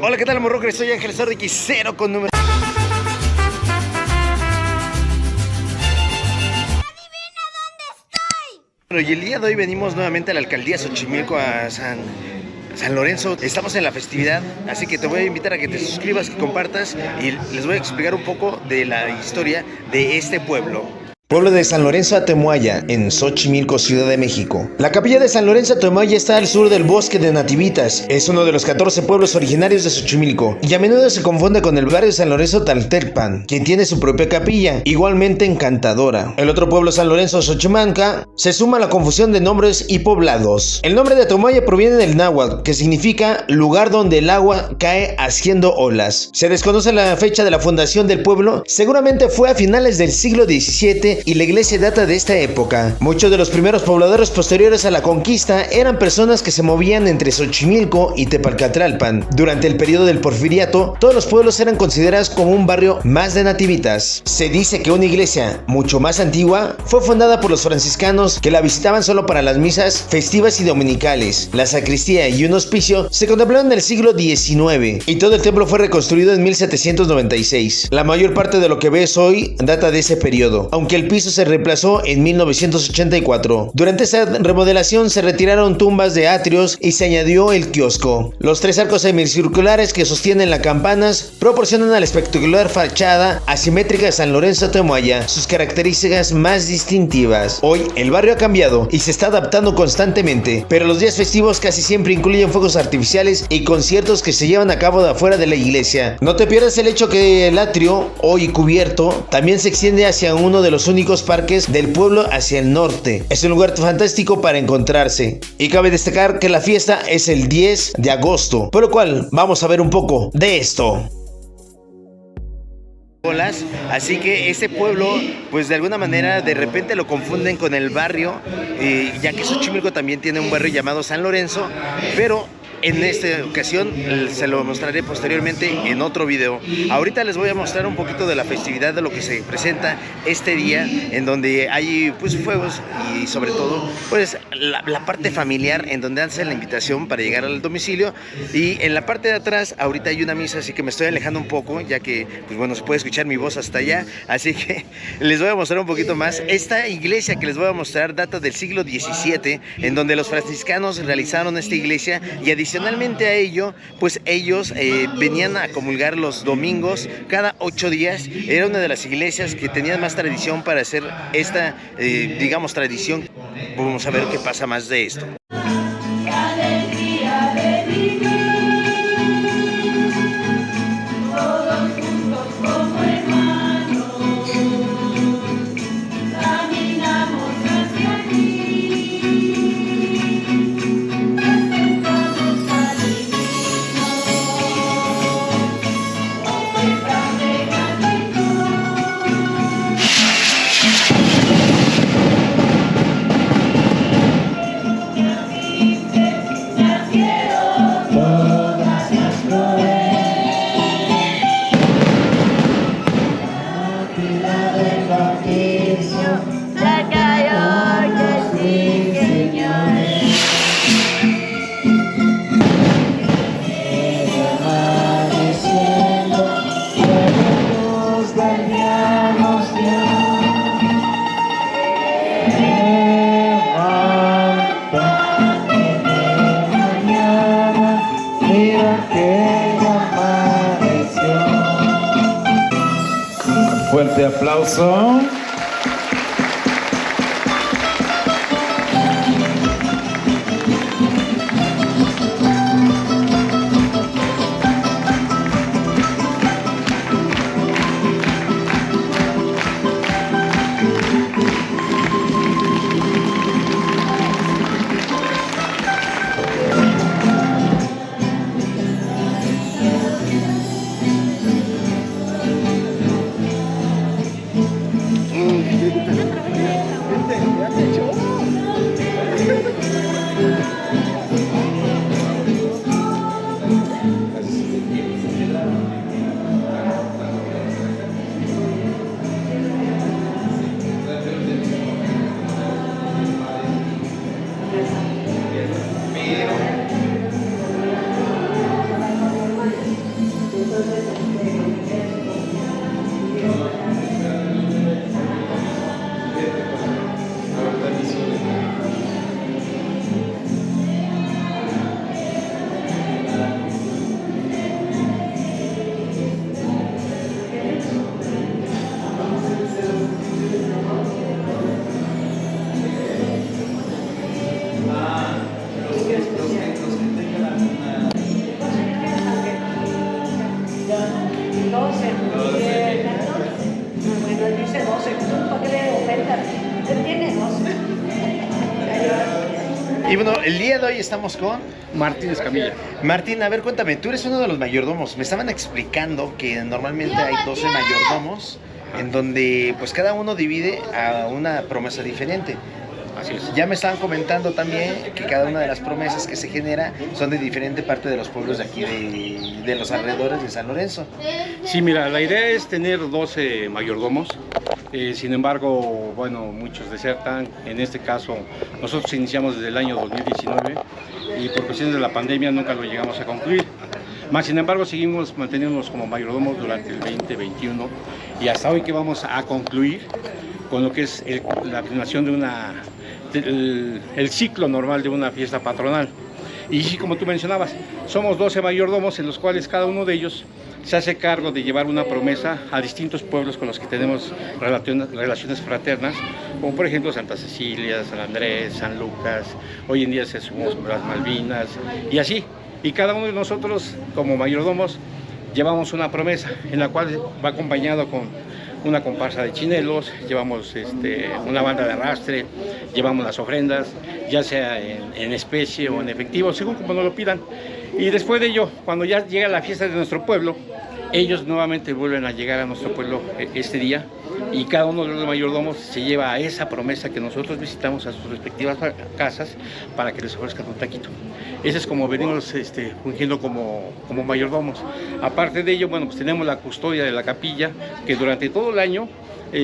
Hola, ¿qué tal, morrockers? Soy Ángel Sordi X0 con número... Y el día de hoy venimos nuevamente a la alcaldía Xochimilco, a San Lorenzo. Estamos en la festividad, así que te voy a invitar a que te suscribas, que compartas y les voy a explicar un poco de la historia de este pueblo. Pueblo de San Lorenzo Atemoaya, en Xochimilco, Ciudad de México. La capilla de San Lorenzo Atemoaya está al sur del bosque de Nativitas. Es uno de los 14 pueblos originarios de Xochimilco y a menudo se confunde con el barrio de San Lorenzo Tlaltelpan, quien tiene su propia capilla, igualmente encantadora. El otro pueblo, San Lorenzo Xochimanca, se suma a la confusión de nombres y poblados. El nombre de Atemoaya proviene del náhuatl, que significa lugar donde el agua cae haciendo olas. Se desconoce la fecha de la fundación del pueblo, seguramente fue a finales del siglo XVII y la iglesia data de esta época. Muchos de los primeros pobladores posteriores a la conquista eran personas que se movían entre Xochimilco y Tepalcatlalpan. Durante el periodo del Porfiriato, todos los pueblos eran considerados como un barrio más de nativitas. Se dice que una iglesia mucho más antigua fue fundada por los franciscanos, que la visitaban solo para las misas festivas y dominicales. La sacristía y un hospicio se contemplaron en el siglo XIX y todo el templo fue reconstruido en 1796. La mayor parte de lo que ves hoy data de ese periodo, aunque el piso se reemplazó en 1984. Durante esta remodelación se retiraron tumbas de atrios y se añadió el kiosco. Los tres arcos semicirculares que sostienen las campanas proporcionan a la espectacular fachada asimétrica de San Lorenzo Atemoaya sus características más distintivas. Hoy el barrio ha cambiado y se está adaptando constantemente, pero los días festivos casi siempre incluyen fuegos artificiales y conciertos que se llevan a cabo de afuera de la iglesia. No te pierdas el hecho que el atrio, hoy cubierto, también se extiende hacia uno de los únicos parques del pueblo hacia el norte. Es un lugar fantástico para encontrarse. Y cabe destacar que la fiesta es el 10 de agosto, por lo cual vamos a ver un poco de esto. Así que este pueblo, pues de alguna manera de repente lo confunden con el barrio, ya que Xochimilco también tiene un barrio llamado San Lorenzo, pero en esta ocasión se lo mostraré posteriormente en otro video. Ahorita les voy a mostrar un poquito de la festividad, de lo que se presenta este día, en donde hay pues fuegos y sobre todo pues la parte familiar, en donde hacen la invitación para llegar al domicilio. Y en la parte de atrás ahorita hay una misa, así que me estoy alejando un poco, ya que pues bueno, se puede escuchar mi voz hasta allá, así que les voy a mostrar un poquito más. Esta iglesia que les voy a mostrar data del siglo XVII, en donde los franciscanos realizaron esta iglesia, y adicionalmente a ello, pues ellos venían a comulgar los domingos cada 8 días. Era una de las iglesias que tenían más tradición para hacer esta, digamos, tradición. Vamos a ver qué pasa más de esto. Fuerte aplauso. 12. Bueno, dice 12. ¿Tú para qué le aumentas? Él tiene 12. Y bueno, el día de hoy estamos con Martín Escamilla. Martín. A ver, cuéntame, tú eres uno de los mayordomos. Me estaban explicando que normalmente hay 12 mayordomos en donde pues cada uno divide a una promesa diferente. Así es. Ya me estaban comentando también que cada una de las promesas que se genera son de diferente parte de los pueblos de aquí, de los alrededores de San Lorenzo. Sí, mira, la idea es tener 12 mayordomos. Sin embargo, bueno, muchos desertan. En este caso, nosotros iniciamos desde el año 2019 y por cuestiones de la pandemia nunca lo llegamos a concluir. Más sin embargo, seguimos manteniéndonos como mayordomos durante el 2021 y hasta hoy que vamos a concluir con lo que es la filmación de el ciclo normal de una fiesta patronal. Y sí, como tú mencionabas, somos 12 mayordomos en los cuales cada uno de ellos se hace cargo de llevar una promesa a distintos pueblos con los que tenemos relaciones fraternas, como por ejemplo Santa Cecilia, San Andrés, San Lucas, hoy en día se sumamos las Malvinas y así. Y cada uno de nosotros como mayordomos llevamos una promesa en la cual va acompañado con una comparsa de chinelos, llevamos una banda de arrastre, llevamos las ofrendas, ya sea en especie o en efectivo, según como nos lo pidan. Y después de ello, cuando ya llega la fiesta de nuestro pueblo, ellos nuevamente vuelven a llegar a nuestro pueblo este día y cada uno de los mayordomos se lleva a esa promesa que nosotros visitamos a sus respectivas casas para que les ofrezcan un taquito. Ese es como venimos fungiendo como mayordomos. Aparte de ello, bueno, pues tenemos la custodia de la capilla, que durante todo el año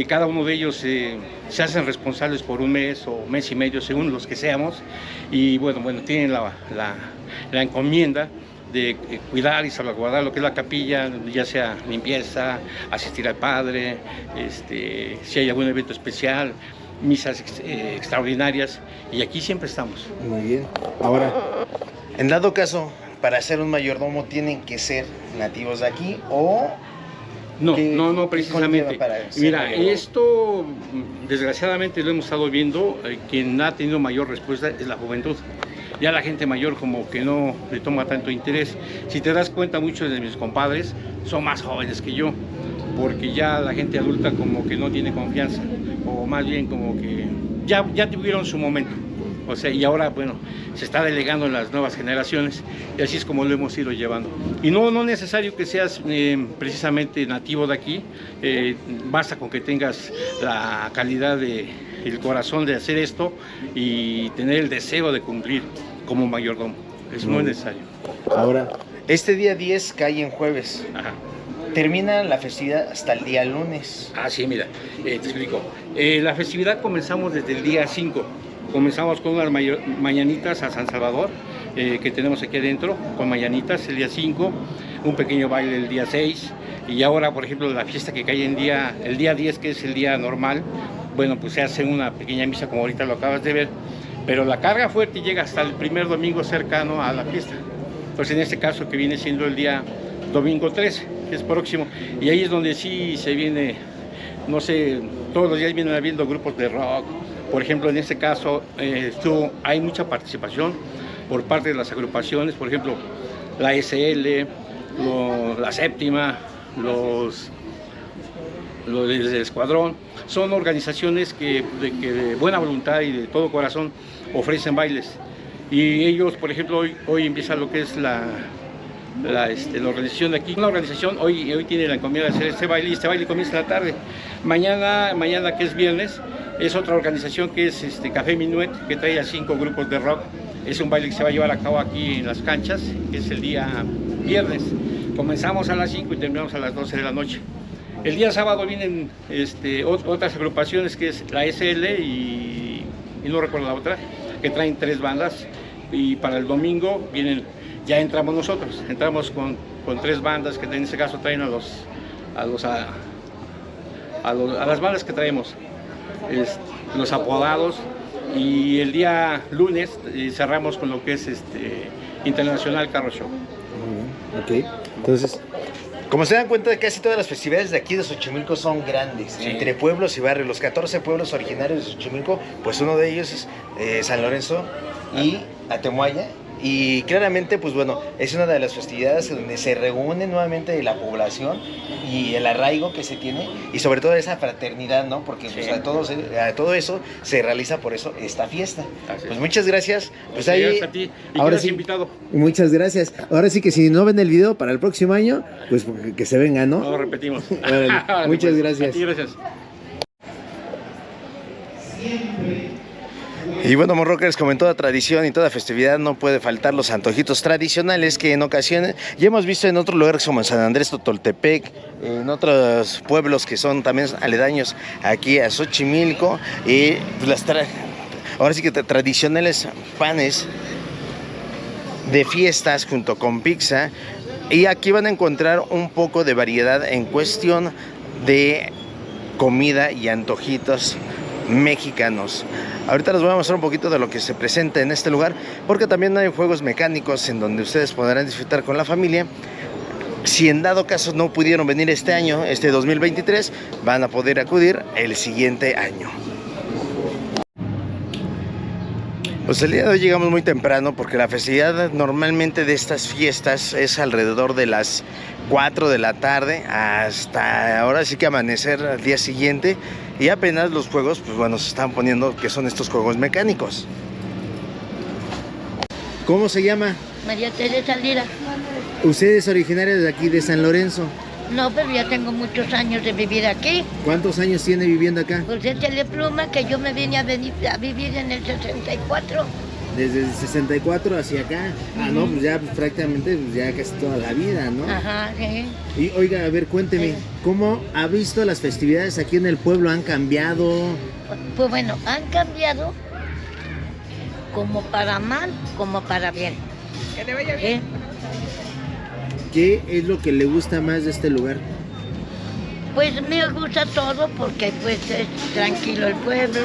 cada uno de ellos se hacen responsables por un mes o mes y medio, según los que seamos, y bueno, tienen la encomienda de cuidar y salvaguardar lo que es la capilla, ya sea limpieza, asistir al padre, si hay algún evento especial, misas extraordinarias, y aquí siempre estamos. Muy bien. Ahora, en dado caso, para ser un mayordomo tienen que ser nativos de aquí o... No, precisamente. Mira, mayordomo? esto desgraciadamente lo hemos estado viendo, quien ha tenido mayor respuesta es la juventud. Ya la gente mayor como que no le toma tanto interés. Si te das cuenta, muchos de mis compadres son más jóvenes que yo, porque ya la gente adulta como que no tiene confianza, o más bien como que ya tuvieron su momento. O sea, y ahora, bueno, se está delegando en las nuevas generaciones y así es como lo hemos ido llevando. Y no necesario que seas precisamente nativo de aquí, basta con que tengas la calidad el corazón de hacer esto y tener el deseo de cumplir como mayordomo. Es muy necesario. Ahora, este día 10 cae en jueves. Ajá. Termina la festividad hasta el día lunes. Ah, sí, mira, te explico. La festividad comenzamos desde el día 5. Comenzamos con unas mañanitas a San Salvador, que tenemos aquí adentro, con mañanitas el día 5, un pequeño baile el día 6, y ahora, por ejemplo, la fiesta que cae el día 10, que es el día normal, bueno, pues se hace una pequeña misa, como ahorita lo acabas de ver, pero la carga fuerte llega hasta el primer domingo cercano a la fiesta. Entonces, en este caso, que viene siendo el día domingo 13, que es próximo, y ahí es donde sí se viene, no sé, todos los días vienen habiendo grupos de rock. Por ejemplo, en este caso hay mucha participación por parte de las agrupaciones, por ejemplo, la SL, la Séptima, los del Escuadrón. Son organizaciones que de buena voluntad y de todo corazón ofrecen bailes. Y ellos, por ejemplo, hoy empieza lo que es la organización de aquí. Una organización hoy tiene la encomienda de hacer este baile y este baile comienza en la tarde. Mañana que es viernes, es otra organización que es Café Minuet, que trae a 5 grupos de rock. Es un baile que se va a llevar a cabo aquí en las canchas, que es el día viernes. Comenzamos a las 5 y terminamos a las 12 de la noche. El día sábado vienen otras agrupaciones, que es la SL y no recuerdo la otra, que traen 3 bandas. Y para el domingo ya entramos nosotros, entramos con 3 bandas que en este caso traen a las bandas que traemos, los apodados, y el día lunes cerramos con lo que es Internacional Carro Show. Ok, entonces, como se dan cuenta, casi todas las festividades de aquí de Xochimilco son grandes, sí, entre pueblos y barrios. Los 14 pueblos originarios de Xochimilco, pues uno de ellos es San Lorenzo y Atemuaya, y claramente pues bueno, es una de las festividades donde se reúne nuevamente la población y el arraigo que se tiene y sobre todo esa fraternidad, ¿no? Porque pues, Sí. a todo eso se realiza por eso esta fiesta. Así Pues es. muchas gracias. Pues Sí, ahí gracias a ti. Y ahora quedas sí. invitado. Muchas gracias. Ahora sí que si no ven el video para el próximo año, pues que se vengan, ¿no? Lo repetimos. Órale, muchas Pues, gracias. A ti, gracias. Y bueno, Morrockers, como en toda tradición y toda festividad, no puede faltar los antojitos tradicionales que en ocasiones ya hemos visto en otros lugares como en San Andrés Totoltepec, en otros pueblos que son también aledaños aquí a Xochimilco, y pues ahora sí que tradicionales panes de fiestas junto con pizza. Y aquí van a encontrar un poco de variedad en cuestión de comida y antojitos mexicanos. Ahorita les voy a mostrar un poquito de lo que se presenta en este lugar, porque también hay juegos mecánicos en donde ustedes podrán disfrutar con la familia. Si en dado caso no pudieron venir este año, este 2023, van a poder acudir el siguiente año. Pues el día de hoy llegamos muy temprano porque la festividad normalmente de estas fiestas es alrededor de las 4 de la tarde hasta ahora sí que amanecer al día siguiente, y apenas los juegos pues bueno se están poniendo, que son estos juegos mecánicos. ¿Cómo se llama? María Teresa Lira. Usted es originaria de aquí de San Lorenzo. No, pero ya tengo muchos años de vivir aquí. ¿Cuántos años tiene viviendo acá? Pues échale pluma que yo me vine a vivir en el 64. Desde el 64 hacia acá. Ah, no, pues ya pues, prácticamente pues, ya casi toda la vida, ¿no? Ajá, sí. Y oiga, a ver, cuénteme, Sí. ¿cómo ha visto las festividades aquí en el pueblo? ¿Han cambiado? Pues bueno, han cambiado como para mal, como para bien. ¿Sí? ¿Qué es lo que le gusta más de este lugar? Pues me gusta todo porque pues es tranquilo el pueblo.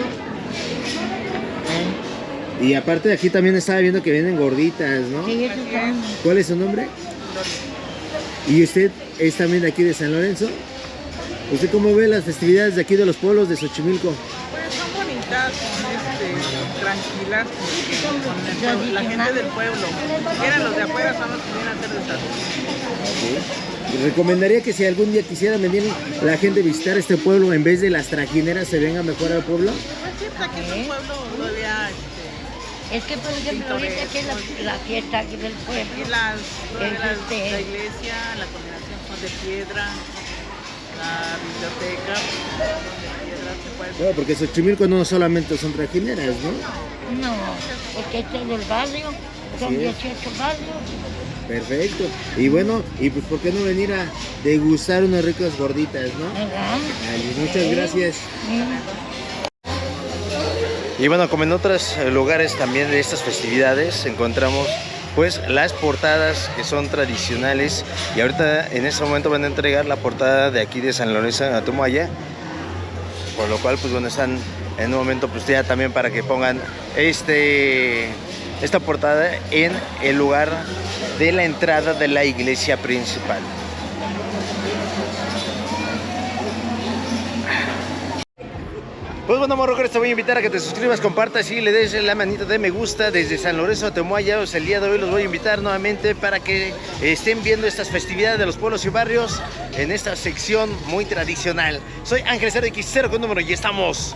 Y aparte de aquí también estaba viendo que vienen gorditas, ¿no? Sí, eso son. ¿Cuál es su nombre? ¿Y usted es también de aquí de San Lorenzo? ¿Usted cómo ve las festividades de aquí de los pueblos de Xochimilco? Pues son bonitas, son tranquilas, porque con la gente del pueblo. Eran los de afuera, son los que vienen a hacer desastre. ¿Recomendaría que si algún día quisiera venir la gente a visitar este pueblo, en vez de las trajineras, se venga mejor al pueblo? Pues sí, aquí es un pueblo todavía, Es que, por ejemplo, ahorita que es la fiesta aquí del y pueblo, la este- iglesia, la combinación son de piedra, la biblioteca, son de piedra, se puede. Bueno, porque Xochimilco no solamente son trajineras, ¿no? no, porque este es del barrio, son Así es. 18 barrios. Perfecto. Y bueno, y pues ¿por qué no venir a degustar unas ricas gorditas, no? ¿Verdad? Ay, muchas gracias. Y bueno, como en otros lugares también de estas festividades encontramos pues las portadas que son tradicionales, y ahorita en este momento van a entregar la portada de aquí de San Lorenzo de Atomoya, por lo cual pues bueno, están en un momento pues ya también para que pongan esta portada en el lugar de la entrada de la iglesia principal. Pues bueno, Morrockers, te voy a invitar a que te suscribas, compartas y le des la manita de me gusta desde San Lorenzo de Atomoya. Pues el día de hoy los voy a invitar nuevamente para que estén viendo estas festividades de los pueblos y barrios en esta sección muy tradicional. Soy Ángel 0X0 con número y estamos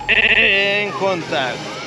en contacto.